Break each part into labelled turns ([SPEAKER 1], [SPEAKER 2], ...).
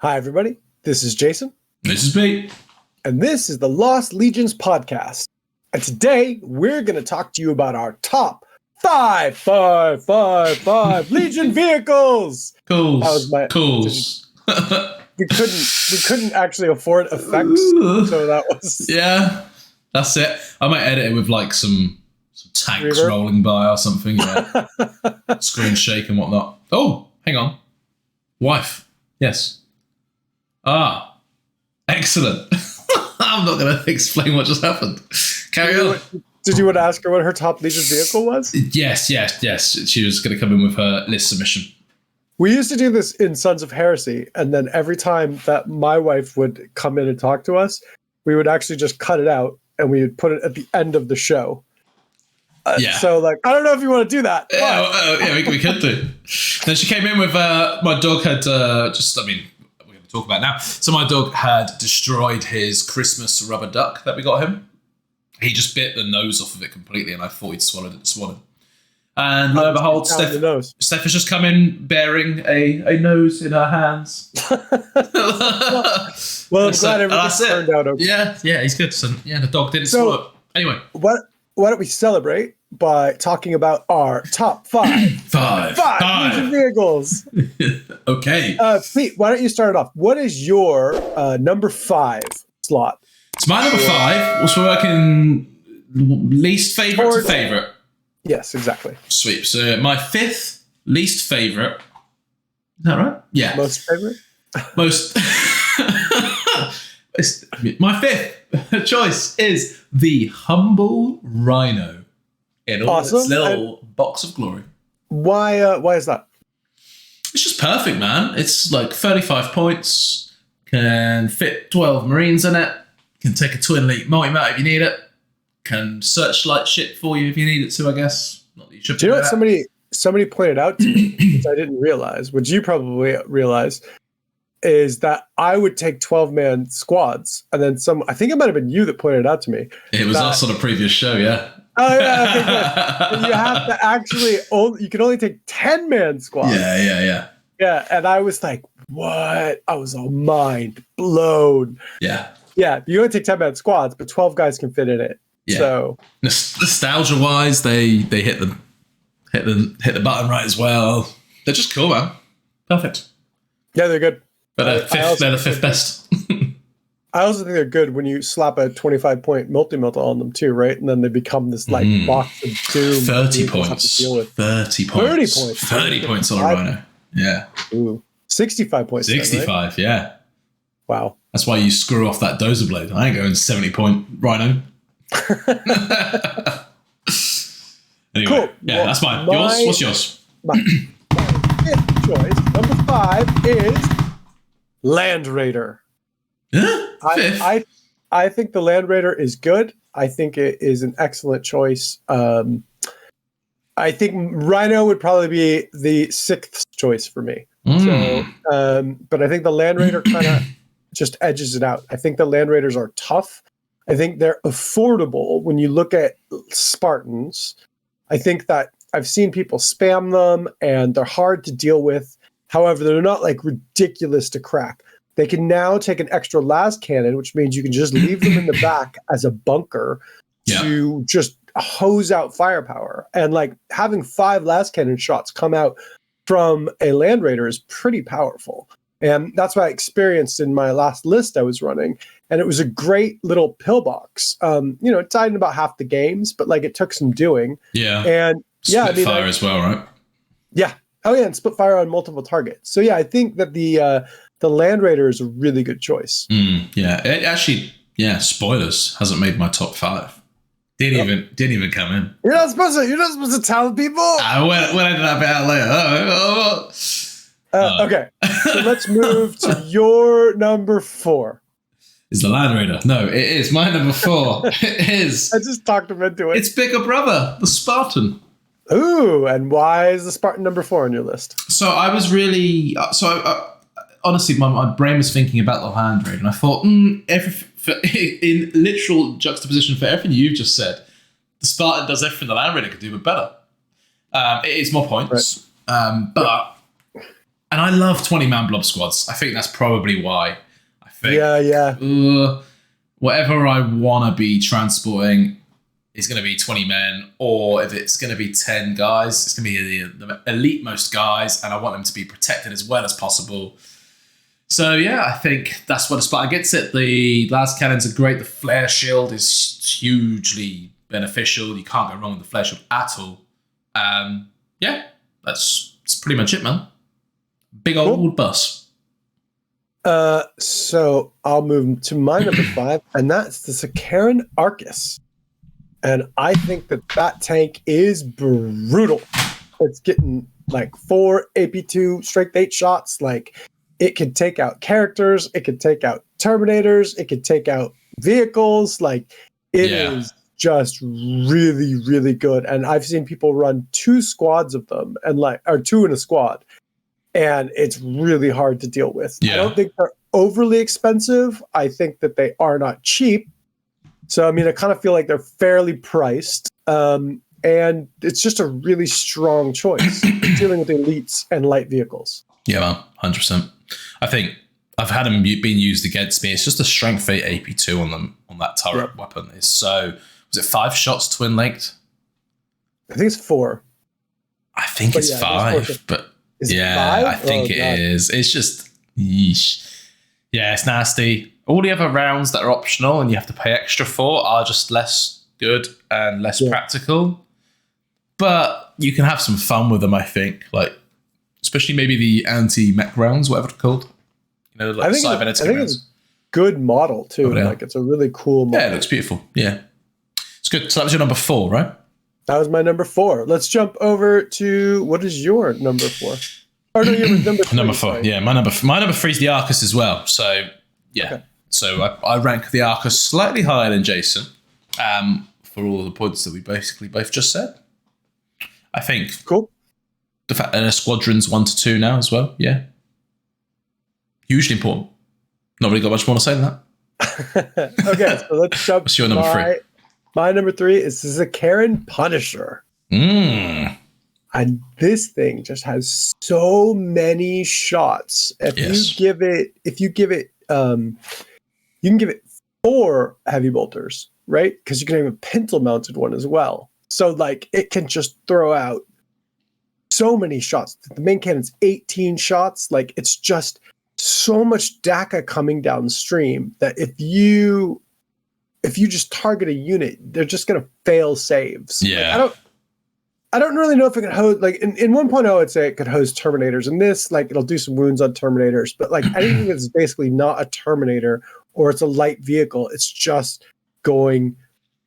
[SPEAKER 1] Hi, everybody. This is Jason.
[SPEAKER 2] This is Pete.
[SPEAKER 1] And this is the Lost Legions podcast. And today, we're going to talk to you about our top five Legion vehicles.
[SPEAKER 2] Cool.
[SPEAKER 1] That was my we couldn't actually afford effects, so that was
[SPEAKER 2] that's it. I might edit it with like some tanks
[SPEAKER 1] reverb
[SPEAKER 2] rolling by or something. Yeah, screen shake and whatnot. Oh, hang on, wife. Yes. Excellent. I'm not going to explain what just happened. Carry on.
[SPEAKER 1] Did you want to ask her what her top Legion vehicle was?
[SPEAKER 2] Yes. She was going to come in with her list submission.
[SPEAKER 1] We used to do this in Sons of Heresy, and then every time that my wife would come in and talk to us, we would actually just cut it out, and we would put it at the end of the show. So, like, I don't know if you want to do that.
[SPEAKER 2] We could do. Then she came in with, my dog had we're going to talk about now. So my dog had destroyed his Christmas rubber duck that we got him. He just bit the nose off of it completely, and I thought he'd swallowed it. And lo and behold, Steph has just come in bearing a nose in her hands.
[SPEAKER 1] Well, I'm glad everything turned out okay.
[SPEAKER 2] Yeah, he's good. So, the dog didn't swallow it. Anyway.
[SPEAKER 1] Why don't we celebrate by talking about our top five Legion vehicles?
[SPEAKER 2] Okay.
[SPEAKER 1] Pete, why don't you start it off? What is your number 5 slot?
[SPEAKER 2] It's my number 5. Was working least favorite to favorite.
[SPEAKER 1] Yes, exactly.
[SPEAKER 2] Sweet. So my 5th least favorite. Is that right? Yeah.
[SPEAKER 1] Most favorite?
[SPEAKER 2] Most. My 5th choice is the humble Rhino in all its little box of glory.
[SPEAKER 1] Why is that?
[SPEAKER 2] It's just perfect, man. It's like 35 points, can fit 12 Marines in it, can take a twin leap multi-mat if you need it, can searchlight shit for you if you need it to, I guess. Not that you should.
[SPEAKER 1] Do you know what somebody pointed out to me, which I didn't realize, which you probably realize, is that I would take 12-man squads, and then I think it might have been you that pointed it out to me.
[SPEAKER 2] It was us on a previous show, yeah.
[SPEAKER 1] Oh, yeah, okay, good. And you have to actually, you can only take 10-man squads.
[SPEAKER 2] Yeah.
[SPEAKER 1] Yeah, and I was like, what? I was all mind blown.
[SPEAKER 2] Yeah.
[SPEAKER 1] Yeah, you only take 10-man squads, but 12 guys can fit in it.
[SPEAKER 2] Yeah.
[SPEAKER 1] So
[SPEAKER 2] nostalgia-wise, they hit the button right as well. They're just cool, man. Perfect.
[SPEAKER 1] Yeah, they're good.
[SPEAKER 2] But they're the 5th best.
[SPEAKER 1] I also think they're good when you slap a 25-point multi-multi on them too, right? And then they become this like box of doom.
[SPEAKER 2] 30 points. 30 points. 30 points on a Rhino. Yeah.
[SPEAKER 1] Ooh. 65 points.
[SPEAKER 2] 65, then, right? Yeah.
[SPEAKER 1] Wow.
[SPEAKER 2] That's why you screw off that dozer blade. I ain't going 70-point Rhino. Anyway,
[SPEAKER 1] cool.
[SPEAKER 2] Yeah, that's mine. Yours? What's yours?
[SPEAKER 1] My 5th choice, number 5, is Land Raider.
[SPEAKER 2] Huh?
[SPEAKER 1] I think the Land Raider is good. I think it is an excellent choice. I think Rhino would probably be the 6th choice for me. So, but I think the Land Raider kind of just edges it out. I think the Land Raiders are tough. I think they're affordable when you look at Spartans. I think that I've seen people spam them and they're hard to deal with. However, they're not like ridiculous to crack. They can now take an extra las cannon, which means you can just leave them in the back as a bunker to just hose out firepower. And like having 5 las cannon shots come out from a Land Raider is pretty powerful. And that's what I experienced in my last list I was running. And it was a great little pillbox. It died in about half the games, but like it took some doing.
[SPEAKER 2] Yeah.
[SPEAKER 1] And
[SPEAKER 2] Spitfire as well, right?
[SPEAKER 1] Yeah. Oh yeah, and Spitfire on multiple targets. So yeah, I think that the Land Raider is a really good choice.
[SPEAKER 2] Yeah. It actually, spoilers, hasn't made my top 5. Didn't even come in.
[SPEAKER 1] You're not supposed to tell people.
[SPEAKER 2] When I did that bit out later.
[SPEAKER 1] Okay, so let's move to your number 4.
[SPEAKER 2] Is the Land Raider? No, it is. My number 4 is...
[SPEAKER 1] I just talked him into it.
[SPEAKER 2] It's bigger brother, the Spartan.
[SPEAKER 1] Ooh, and why is the Spartan number 4 on your list?
[SPEAKER 2] So I was really... honestly, my brain was thinking about the Land Raider, and I thought, in literal juxtaposition for everything you've just said, the Spartan does everything the Land Raider could do, but better. It is more points. But And I love 20-man blob squads. I think that's probably why. I think, whatever I want to be transporting is going to be 20 men, or if it's going to be 10 guys, it's going to be the elite most guys, and I want them to be protected as well as possible. So yeah, I think that's what the Spartan gets it. The las cannons are great. The flare shield is hugely beneficial. You can't go wrong with the flare shield at all. Yeah, that's pretty much it, man. Big old bus.
[SPEAKER 1] So I'll move to my number 5, and that's the Sakaran Arcus. And I think that tank is brutal. It's getting like 4 AP2 strength 8 shots. Like, it could take out characters, it could take out Terminators, it could take out vehicles. Like, it is just really, really good. And I've seen people run 2 squads of them, or 2 in a squad, and it's really hard to deal with. I don't think they're overly expensive. I think that they are not cheap. So, I mean, I kind of feel like they're fairly priced. And it's just a really strong choice dealing with elites and light vehicles.
[SPEAKER 2] Yeah, man, 100%. I think I've had them being used against me. It's just a strength 8 AP2 on them, on that turret weapon. It's so, was it 5 shots twin linked?
[SPEAKER 1] I think it's 4.
[SPEAKER 2] I think it's 5, but
[SPEAKER 1] is it 5?
[SPEAKER 2] I think it is. It's just, yeesh. Yeah, it's nasty. All the other rounds that are optional and you have to pay extra for are just less good and less practical. But you can have some fun with them, I think. Like, especially maybe the anti-mech rounds, whatever it's called. You know, like cybernetics rounds. It's a
[SPEAKER 1] good model, too. Like, it's a really cool model.
[SPEAKER 2] Yeah, it looks beautiful. Yeah. It's good. So that was your number 4, right?
[SPEAKER 1] That was my number 4. Let's jump over to, what is your number 4? Oh, no, your number 3.
[SPEAKER 2] Number 4, yeah. My number 3 is the Arcus as well. So, yeah. Okay. So I rank the Arcus slightly higher than Jason for all the points that we basically both just said. I think.
[SPEAKER 1] Cool.
[SPEAKER 2] The fact that a squadron's 1 to 2 now as well, yeah. Hugely important. Not really got much more to say than that.
[SPEAKER 1] Okay, so let's jump.
[SPEAKER 2] What's your number 3?
[SPEAKER 1] My number 3 is the Sakaran Punisher. And this thing just has so many shots. You can give it 4 heavy bolters, right? Because you can have a pintle mounted one as well. So like, it can just throw out so many shots. The main cannon's 18 shots. Like, it's just so much DACA coming downstream that if you just target a unit, they're just gonna fail saves.
[SPEAKER 2] Yeah.
[SPEAKER 1] Like, I don't really know if it can host, like, in 1.0, I'd say it could host Terminators. In this, like, it'll do some wounds on Terminators, but like, anything that's basically not a Terminator or it's a light vehicle, it's just going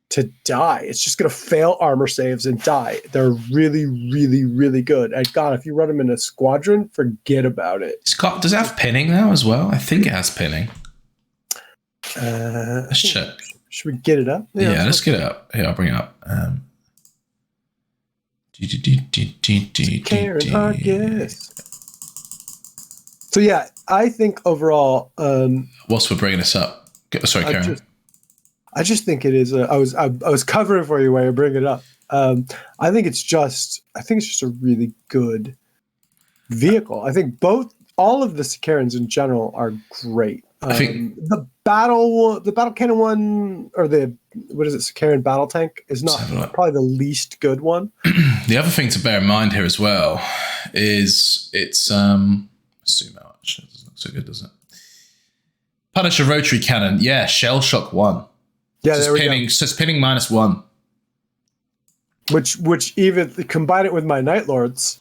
[SPEAKER 1] to die. It's just going to fail armor saves and die. They're really, really, really good. And God, if you run them in a squadron, forget about it.
[SPEAKER 2] Does it have pinning now as well? I think it has pinning. Let's check.
[SPEAKER 1] Should we get it up?
[SPEAKER 2] Yeah, let's get it up. Here, I'll bring it up.
[SPEAKER 1] Karen Arcus. So yeah, I think overall.
[SPEAKER 2] Whilst we're bringing this up, sorry, Karen.
[SPEAKER 1] I just think it is. I was covering for you while you bring it up. I think it's just a really good vehicle. I think all of the Sakarans in general are great. I think the battle cannon one, or Sakaran battle tank is not probably the least good one.
[SPEAKER 2] The other thing to bear in mind here as well is it's zoom out. It doesn't look so good, does it? Punisher rotary cannon, yeah, shell shock 1.
[SPEAKER 1] Yeah, there we go.
[SPEAKER 2] So it's pinning -1.
[SPEAKER 1] Which even combine it with my Night Lords.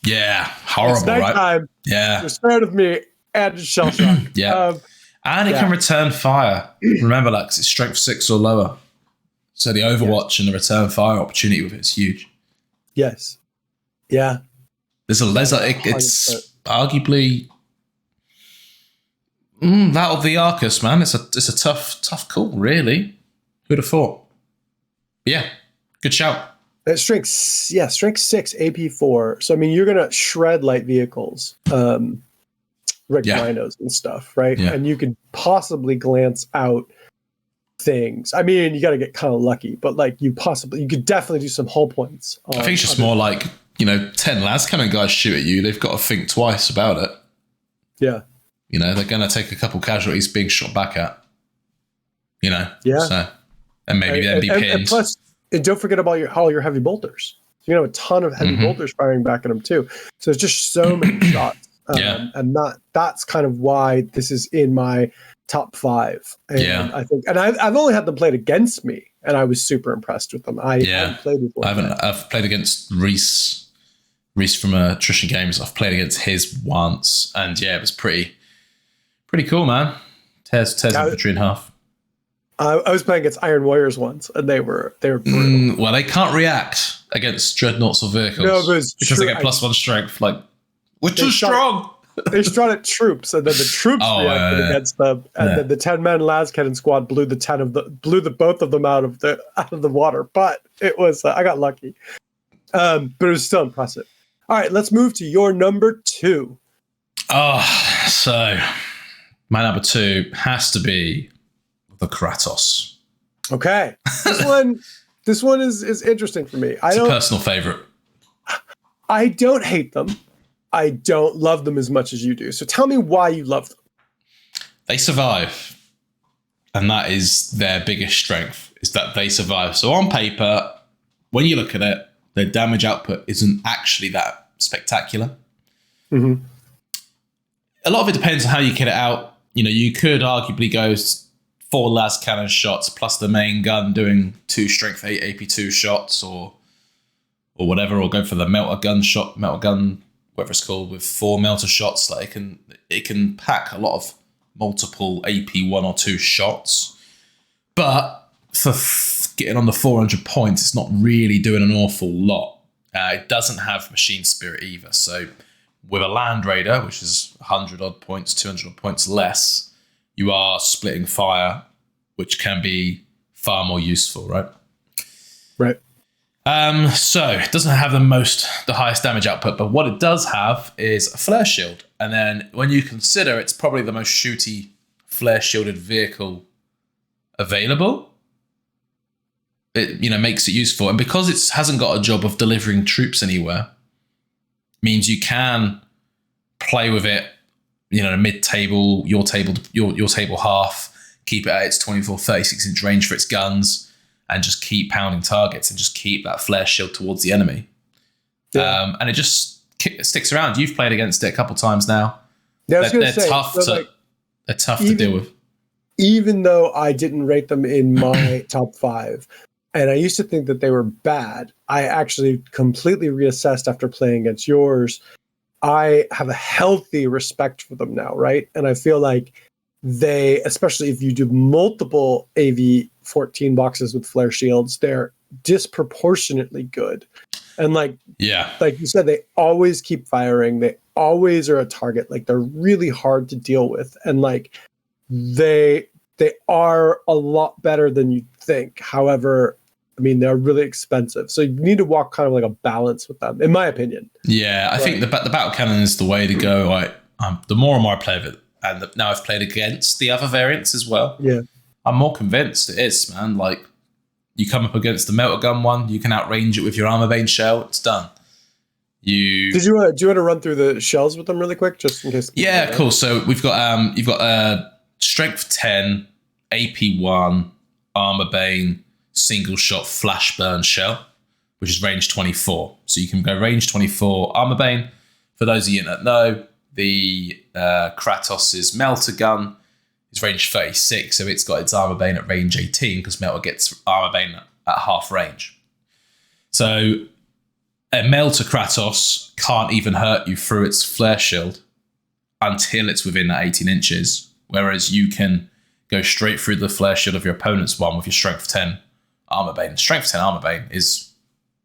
[SPEAKER 2] Yeah, horrible,
[SPEAKER 1] it's nighttime,
[SPEAKER 2] right? Yeah,
[SPEAKER 1] you're scared of me and shell shock.
[SPEAKER 2] Yeah. And it can return fire. Remember that, because it's strength 6 or lower. So the Overwatch and the return fire opportunity with it is huge.
[SPEAKER 1] Yes. Yeah.
[SPEAKER 2] It's arguably that of the Arcus, man. It's a tough call, really. Who'd have thought? Yeah, good shout.
[SPEAKER 1] It's strength 6 AP4. So I mean, you're gonna shred light vehicles. Rhinos and stuff, right?
[SPEAKER 2] Yeah.
[SPEAKER 1] And you could possibly glance out things. I mean, you got to get kind of lucky, but like you could definitely do some hull points.
[SPEAKER 2] I think it's just more like 10 las cannon guys shoot at you, they've got to think twice about it.
[SPEAKER 1] Yeah.
[SPEAKER 2] They're going to take a couple casualties being shot back at. Yeah. So, and maybe then be pinned.
[SPEAKER 1] And plus, don't forget about all your heavy bolters. You have a ton of heavy bolters firing back at them too. So there's just so many shots. And that's kind of why this is in my top 5. And I think, and I've only had them played against me, and I was super impressed with them. I haven't played with one.
[SPEAKER 2] I've played against Reese from Attrition Games. I've played against his once, and it was pretty cool, man. Tears infantry in half.
[SPEAKER 1] I was playing against Iron Warriors once, and they were brutal.
[SPEAKER 2] Well, they can't react against dreadnoughts or vehicles. No, because they get +1 strength. Like, we're too strong.
[SPEAKER 1] They shot at troops, and then the troops reacted against them, and then the 10-man las cannon squad blew the both of them out of the water. But it was I got lucky, but it was still impressive. All right, let's move to your number 2.
[SPEAKER 2] So my number 2 has to be the Kratos.
[SPEAKER 1] Okay, this one is interesting for me.
[SPEAKER 2] It's a personal favorite.
[SPEAKER 1] I don't hate them. I don't love them as much as you do. So tell me why you love them.
[SPEAKER 2] They survive, and that is their biggest strength, is that they survive. So on paper, when you look at it, their damage output isn't actually that spectacular. Mm-hmm. A lot of it depends on how you kit it out. You could arguably go 4 las cannon shots plus the main gun doing 2 strength 8 AP2 shots or whatever, or go for the melter gun, whatever it's called, with 4 melter shots. Like it can pack a lot of multiple AP 1 or 2 shots, but for getting on the 400 points, it's not really doing an awful lot. It doesn't have machine spirit either. So with a Land Raider, which is 100 odd points, 200 odd points less, you are splitting fire, which can be far more useful, right?
[SPEAKER 1] Right.
[SPEAKER 2] So it doesn't have the highest damage output, but what it does have is a flare shield. And then when you consider it's probably the most shooty flare shielded vehicle available, it makes it useful. And because it hasn't got a job of delivering troops anywhere, means you can play with it, mid-table, your table half, keep it at its 24, 36-inch range for its guns, and just keep pounding targets and just keep that flare shield towards the enemy. Yeah. And it just sticks around. You've played against it a couple times now.
[SPEAKER 1] Yeah,
[SPEAKER 2] they're tough to deal with.
[SPEAKER 1] Even though I didn't rate them in my top 5, and I used to think that they were bad, I actually completely reassessed after playing against yours. I have a healthy respect for them now, right? And I feel like they, especially if you do multiple AV-14 boxes with flare shields, they're disproportionately good. And like you said, they always keep firing. They always are a target. Like, they're really hard to deal with. And like they are a lot better than you'd think. However, I mean, they're really expensive. So you need to walk kind of like a balance with them, in my opinion.
[SPEAKER 2] Yeah, I think the battle cannon is the way to go. The more and more I play of it, and now I've played against the other variants as well.
[SPEAKER 1] Yeah,
[SPEAKER 2] I'm more convinced it is, man. Like, you come up against the melter gun one, you can outrange it with your armor bane shell. It's done. Do you want to run through the shells with them really quick, just in case? Yeah, cool. So we've got you've got strength 10, AP 1, armor bane, single shot flash burn shell, which is range 24. So you can go range 24 armor bane. For those of you that know, the Kratos' melter gun is range 36, so it's got its armor bane at range 18 because melter gets armor bane at half range. So a melter Kratos can't even hurt you through its flare shield until it's within that 18 inches, whereas you can go straight through the flare shield of your opponent's one with your strength 10 armor bane. Strength 10 armor bane is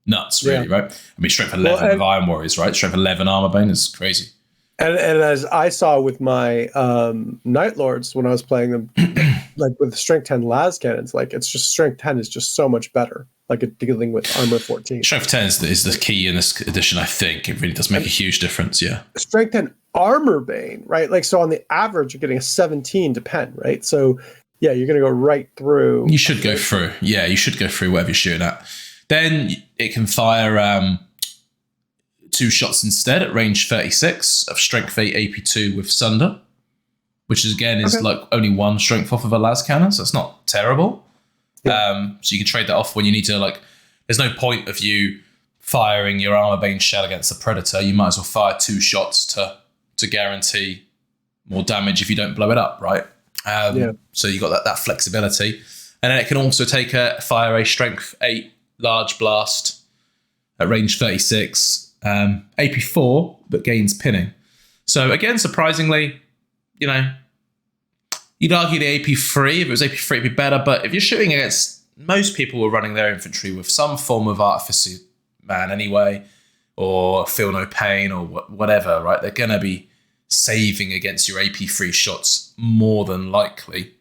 [SPEAKER 2] nuts, really, right? I mean, strength 11 of Iron Warriors, right? Strength 11 armor bane is crazy.
[SPEAKER 1] And as I saw with my Night Lords when I was playing them, like with strength 10 las cannons, like it's just strength 10 is just so much better, like dealing with armor 14.
[SPEAKER 2] Strength 10 is the key in this edition, I think. It really does make a huge difference, yeah.
[SPEAKER 1] Strength 10 armor bane, right? Like, so on the average, you're getting a 17 to pen, right? So yeah, you're going to go right through.
[SPEAKER 2] You should go through. Yeah, you should go through whatever you're shooting at. Then it can fire 2 shots instead at range 36 of strength 8 AP2 with Sunder, which is again is like only 1 strength off of a las cannon, so it's not terrible. So you can trade that off when you need to, like, there's no point of you firing your armor bane shell against a predator. You might as well fire 2 shots to guarantee more damage if you don't blow it up, right? So you got that flexibility. And then it can also fire a strength 8 large blast at range 36, AP4, but gains pinning. So again, surprisingly, you know, you'd argue the AP3, if it was AP3, it'd be better. But if you're shooting against, most people were running their infantry with some form of Artificer Man anyway, or Feel No Pain or whatever, right? They're going to be saving against your AP3 shots more than likely.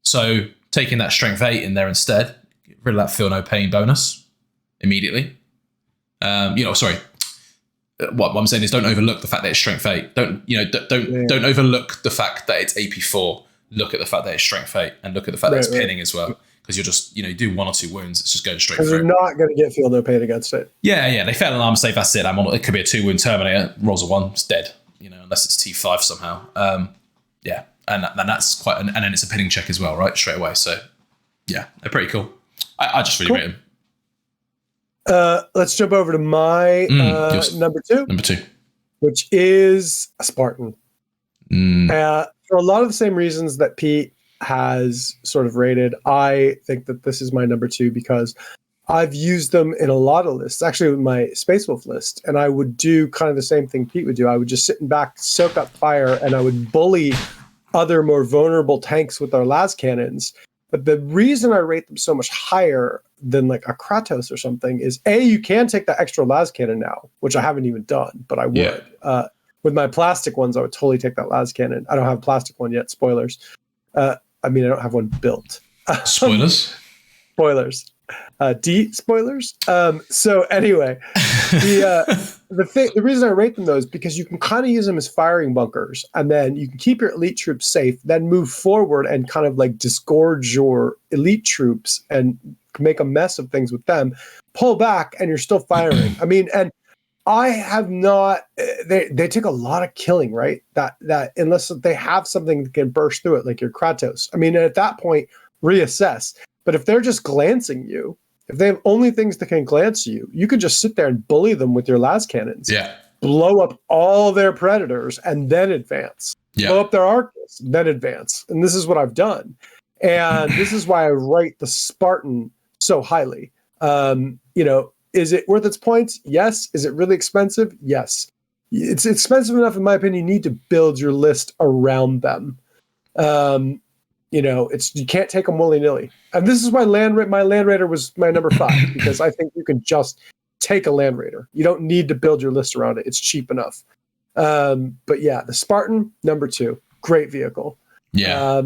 [SPEAKER 2] So taking that strength 8 in there instead, get rid of that Feel No Pain bonus immediately. What I'm saying is, don't overlook the fact that it's strength 8. Don't overlook the fact that it's AP4. Look at the fact that it's strength 8, and look at the fact that it's pinning as well. Because you're just, you do 1 or 2 wounds, it's just going straight through.
[SPEAKER 1] Because you're not going to get Feel No Pain against it.
[SPEAKER 2] Yeah, they fail an armor save, that's it. It could be a 2-wound Terminator, rolls a 1, it's dead. Unless it's T5 somehow. And that's quite, and then it's a pinning check as well, right? Straight away. So yeah, they're pretty cool. I just really rate them.
[SPEAKER 1] Let's jump over to my number 2.
[SPEAKER 2] Number 2.
[SPEAKER 1] Which is a Spartan. For a lot of the same reasons that Pete has sort of rated, I think that this is my number 2 because I've used them in a lot of lists, actually with my Space Wolf list, and I would do kind of the same thing Pete would do. I would just sit back, soak up fire, and I would bully other more vulnerable tanks with our las cannons. But the reason I rate them so much higher than like a Kratos or something is, A, you can take that extra las cannon now, which I haven't even done, but I would. Yeah. With my plastic ones, I would totally take that las cannon. I don't have a plastic one yet, spoilers. I don't have one built.
[SPEAKER 2] Spoilers?
[SPEAKER 1] Spoilers. Spoilers. So anyway, the reason I rate them though is because you can kind of use them as firing bunkers, and then you can keep your elite troops safe, then move forward and kind of like disgorge your elite troops and make a mess of things with them, pull back, and you're still firing. And I have not, they take a lot of killing, right? That unless they have something that can burst through it, like your Kratos. At that point, reassess. But if they're just glancing you, if they have only things that can glance you, you could just sit there and bully them with your las cannons.
[SPEAKER 2] Yeah.
[SPEAKER 1] Blow up all their predators and then advance. Yeah. Blow up their Arcus, then advance. And this is what I've done. And this is why I rate the Spartan so highly. Is it worth its points? Yes. Is it really expensive? Yes. It's expensive enough, in my opinion, you need to build your list around them. You can't take them willy-nilly. And this is why my Land Raider was my number 5, because I think you can just take a Land Raider. You don't need to build your list around it. It's cheap enough. But yeah, the Spartan, number 2. Great vehicle.
[SPEAKER 2] Yeah.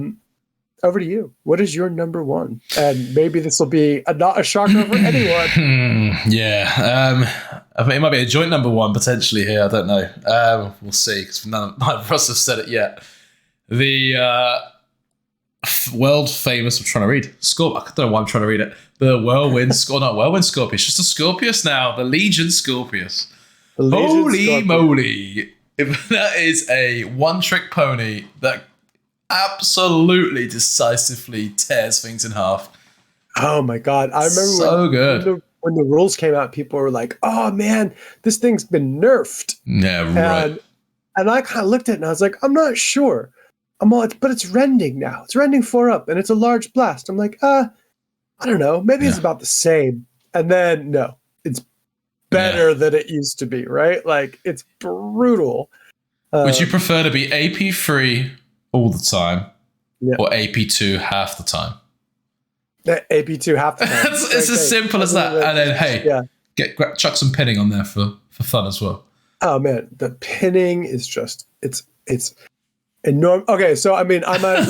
[SPEAKER 1] Over to you. What is your number 1? And maybe this will be not a shocker for anyone.
[SPEAKER 2] I think it might be a joint number 1 potentially here. I don't know. We'll see, because neither of us have said it yet. The world famous, I'm trying to read, I don't know why I'm trying to read it. The Whirlwind Scorpius. Just a Scorpius now. The Legion Scorpius. Holy moly. If that is a one-trick pony that absolutely decisively tears things in half.
[SPEAKER 1] Oh my God. I remember when the rules came out, people were like, oh man, this thing's been nerfed.
[SPEAKER 2] Yeah, right.
[SPEAKER 1] And I kind of looked at it and I was like, I'm not sure. But it's rending now. It's rending 4 up and it's a large blast. I'm like, I don't know. Maybe it's about the same. And then no, it's better than it used to be, right? Like, it's brutal.
[SPEAKER 2] Would you prefer to be AP3 all the time or AP2 half the time?
[SPEAKER 1] AP2 half the time.
[SPEAKER 2] It's as simple as that. And then, chuck some pinning on there for fun as well.
[SPEAKER 1] Oh man, the pinning is just, it's enormous. Okay, so I might as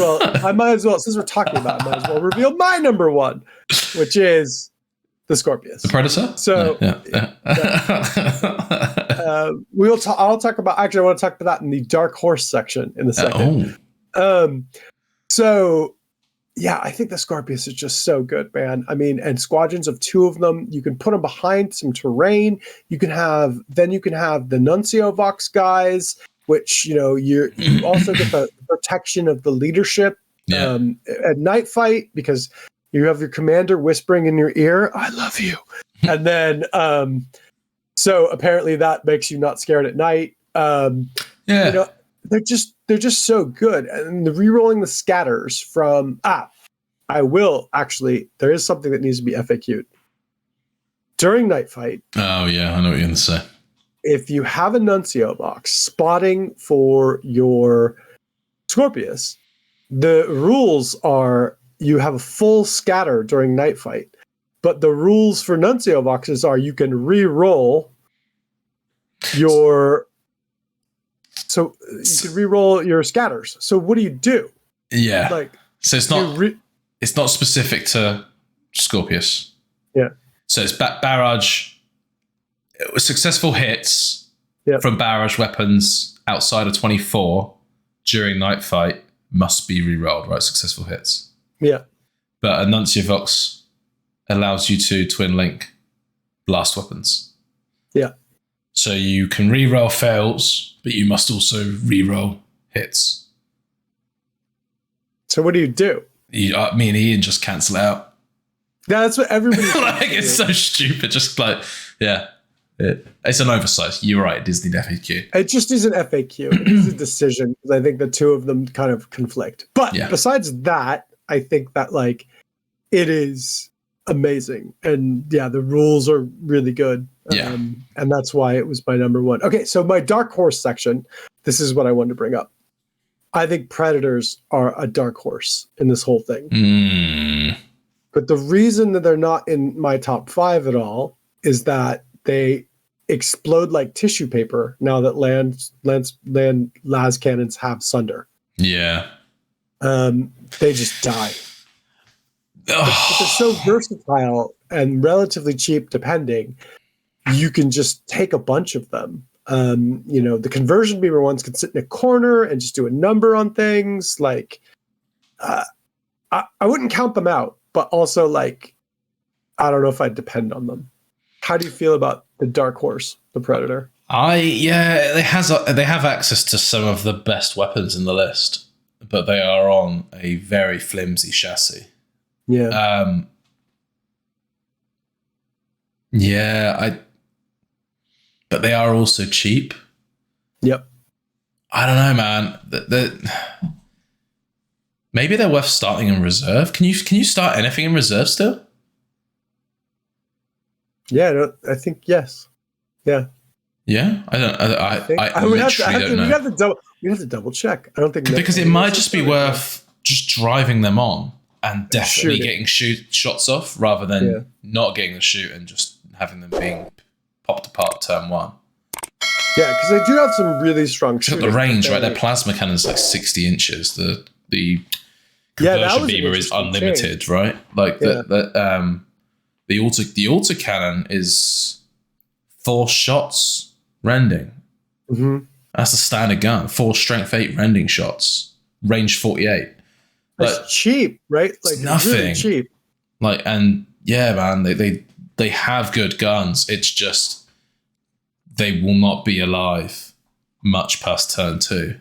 [SPEAKER 1] well, since we're talking about it, I might as well reveal my number 1, which is the Scorpius.
[SPEAKER 2] The Predator?
[SPEAKER 1] So I'll talk about, actually I want to talk about that in the Dark Horse section in a second. So yeah, I think the Scorpius is just so good, man. I mean, and squadrons of 2 of them, you can put them behind some terrain. You can have the Nuncio Vox guys, which, you also get the protection of the leadership at night fight, because you have your commander whispering in your ear, "I love you." And then, so apparently that makes you not scared at night. They're just so good. And the rerolling the scatters from I will actually, there is something that needs to be FAQ'd. During night fight.
[SPEAKER 2] Oh yeah, I know what you're gonna say.
[SPEAKER 1] If you have a Nuncio box spotting for your Scorpius, the rules are you have a full scatter during night fight. But the rules for Nuncio boxes are you can re-roll your scatters. So what do you do?
[SPEAKER 2] Yeah.
[SPEAKER 1] Like,
[SPEAKER 2] so it's not it's not specific to Scorpius.
[SPEAKER 1] Yeah.
[SPEAKER 2] So it's barrage, successful hits from barrage weapons outside of 24 during night fight must be re-rolled, right? Successful hits.
[SPEAKER 1] Yeah.
[SPEAKER 2] But a Nuncio Vox allows you to twin link blast weapons.
[SPEAKER 1] Yeah.
[SPEAKER 2] So you can re-roll fails, but you must also re-roll hits.
[SPEAKER 1] So what do you do?
[SPEAKER 2] Me and Ian just cancel it out.
[SPEAKER 1] Yeah, that's what everybody
[SPEAKER 2] like, it's so stupid. Just like, it's an oversight. You're right. Disney FAQ.
[SPEAKER 1] It just is an FAQ. It is a decision, because I think the 2 of them kind of conflict. But besides that, I think that it is amazing. And the rules are really good. And that's why it was my number 1. Okay, so my dark horse section, this is what I wanted to bring up. I think Predators are a dark horse in this whole thing. But the reason that they're not in my top 5 at all is that they explode like tissue paper now that land las cannons have Sunder.
[SPEAKER 2] Yeah.
[SPEAKER 1] They just die. But they're so versatile and relatively cheap depending. You can just take a bunch of them. The conversion beamer ones can sit in a corner and just do a number on things. I wouldn't count them out, but also I don't know if I'd depend on them. How do you feel about the dark horse, the Predator?
[SPEAKER 2] They have access to some of the best weapons in the list, but they are on a very flimsy chassis.
[SPEAKER 1] Yeah.
[SPEAKER 2] But they are also cheap.
[SPEAKER 1] Yep.
[SPEAKER 2] I don't know, man. Maybe they're worth starting in reserve. Can you start anything in reserve still?
[SPEAKER 1] Yeah, I think yes. Yeah.
[SPEAKER 2] Yeah, I don't. I
[SPEAKER 1] would
[SPEAKER 2] literally don't know.
[SPEAKER 1] We have to double check. I don't think
[SPEAKER 2] because it might just be worth just driving them on and definitely getting shots off rather than not getting the shoot and just having them being popped apart turn 1.
[SPEAKER 1] Yeah, because they do have some really strong shooting.
[SPEAKER 2] The range, right? Their plasma cannon's 60 inches. The conversion beamer is unlimited, change. Right? The autocannon is 4 shots rending.
[SPEAKER 1] Mm-hmm.
[SPEAKER 2] That's the standard gun. 4 strength 8 rending shots, range 48.
[SPEAKER 1] It's cheap, right?
[SPEAKER 2] It's nothing.
[SPEAKER 1] Really cheap.
[SPEAKER 2] Man, they have good guns. It's just they will not be alive much past turn 2.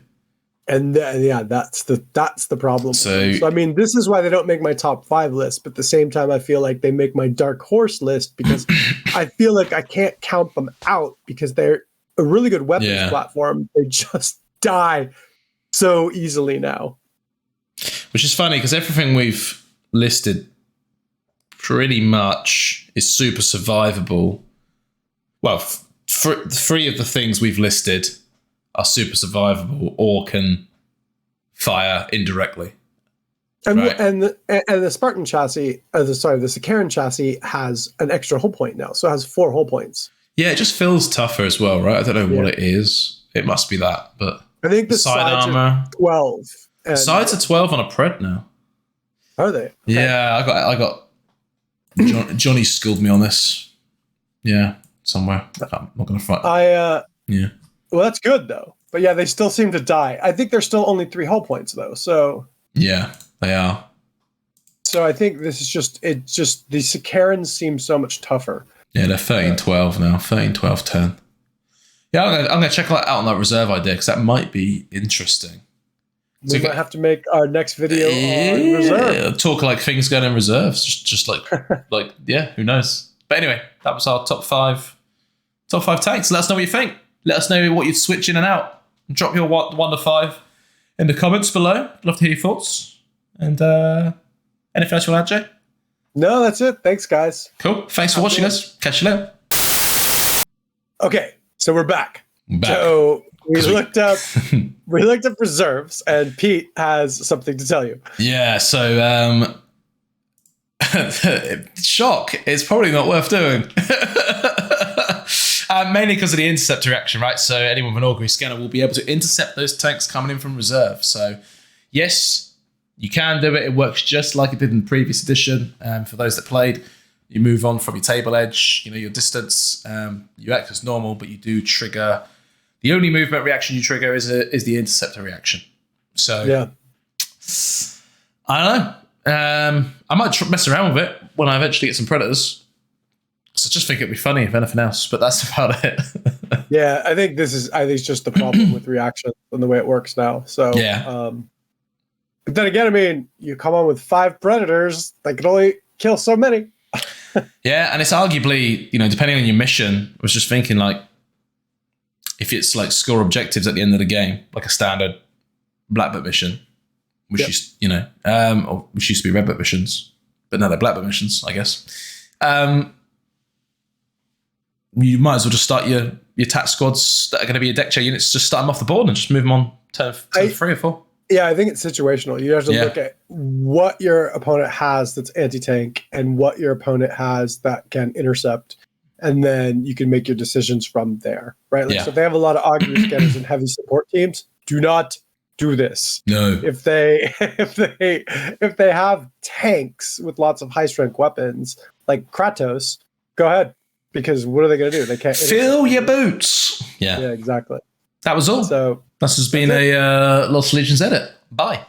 [SPEAKER 1] And that's the problem. So I mean, this is why they don't make my top 5 list. But at the same time, I feel like they make my dark horse list because I feel like I can't count them out because they're a really good weapons platform. They just die so easily now.
[SPEAKER 2] Which is funny because everything we've listed pretty much is super survivable. Well, 3 of the things we've listed are super survivable or can fire indirectly.
[SPEAKER 1] And,
[SPEAKER 2] right?
[SPEAKER 1] and the Spartan chassis, the Sicaran chassis has an extra hull point now. So it has 4 hull points.
[SPEAKER 2] Yeah, it just feels tougher as well, right? I don't know what it is. It must be that, but
[SPEAKER 1] I think the
[SPEAKER 2] side armor
[SPEAKER 1] 12.
[SPEAKER 2] Sides are 12 on a pred now.
[SPEAKER 1] Are they? Okay.
[SPEAKER 2] Yeah, I got Johnny schooled me on this. Yeah, somewhere. I'm not going to front.
[SPEAKER 1] Yeah. Well, that's good though. But yeah, they still seem to die. I think there's still only 3 hull points though. So
[SPEAKER 2] yeah, they are.
[SPEAKER 1] So I think this is just the Sicarans seem so much tougher.
[SPEAKER 2] Yeah, they're 13-12 now, 13-12-10. Yeah, I'm going to check that out on that reserve idea because that might be interesting.
[SPEAKER 1] We might have to make our next video on reserve.
[SPEAKER 2] Talk like things going in reserves, just like who knows? But anyway, that was our top five tanks. Let us know what you think. Let us know what you'd switch in and out. Drop your 1 to 5 in the comments below. Love to hear your thoughts. And anything else you want to add, Jay?
[SPEAKER 1] No, that's it. Thanks, guys.
[SPEAKER 2] Cool. Thanks for watching us. Catch you later.
[SPEAKER 1] Okay, so we're back. So we looked up reserves, and Pete has something to tell you.
[SPEAKER 2] Yeah. So shock. It's probably not worth doing. Mainly because of the intercept reaction, right? So anyone with an augury scanner will be able to intercept those tanks coming in from reserve. So yes, you can do it. It works just like it did in the previous edition. For those that played, you move on from your table edge, your distance. You act as normal, but you do trigger. The only movement reaction you trigger is the interceptor reaction. So
[SPEAKER 1] yeah,
[SPEAKER 2] I don't know. I might mess around with it when I eventually get some predators. So I just think it'd be funny if anything else, but that's about it.
[SPEAKER 1] Yeah, I think it's just the problem with reaction and the way it works now. So
[SPEAKER 2] yeah.
[SPEAKER 1] But then again, I mean, you come on with 5 predators, they can only kill so many.
[SPEAKER 2] Yeah, and it's arguably, depending on your mission, I was just thinking like, if it's like score objectives at the end of the game, like a standard black book mission, which used to be red book missions, but now they're black book missions, I guess. You might as well just start your attack squads that are going to be your deck chair units, just start them off the board and just move them on turn 3 or 4.
[SPEAKER 1] Yeah, I think it's situational. You have to look at what your opponent has that's anti-tank and what your opponent has that can intercept, and then you can make your decisions from there, right? So if they have a lot of augury scanners and heavy support teams, do not do this.
[SPEAKER 2] No.
[SPEAKER 1] If they have tanks with lots of high strength weapons like Kratos, go ahead. Because what are they going to do? They can't
[SPEAKER 2] fill your boots. Yeah,
[SPEAKER 1] exactly.
[SPEAKER 2] That was all.
[SPEAKER 1] So
[SPEAKER 2] that's just been a Lost Legions edit. Bye.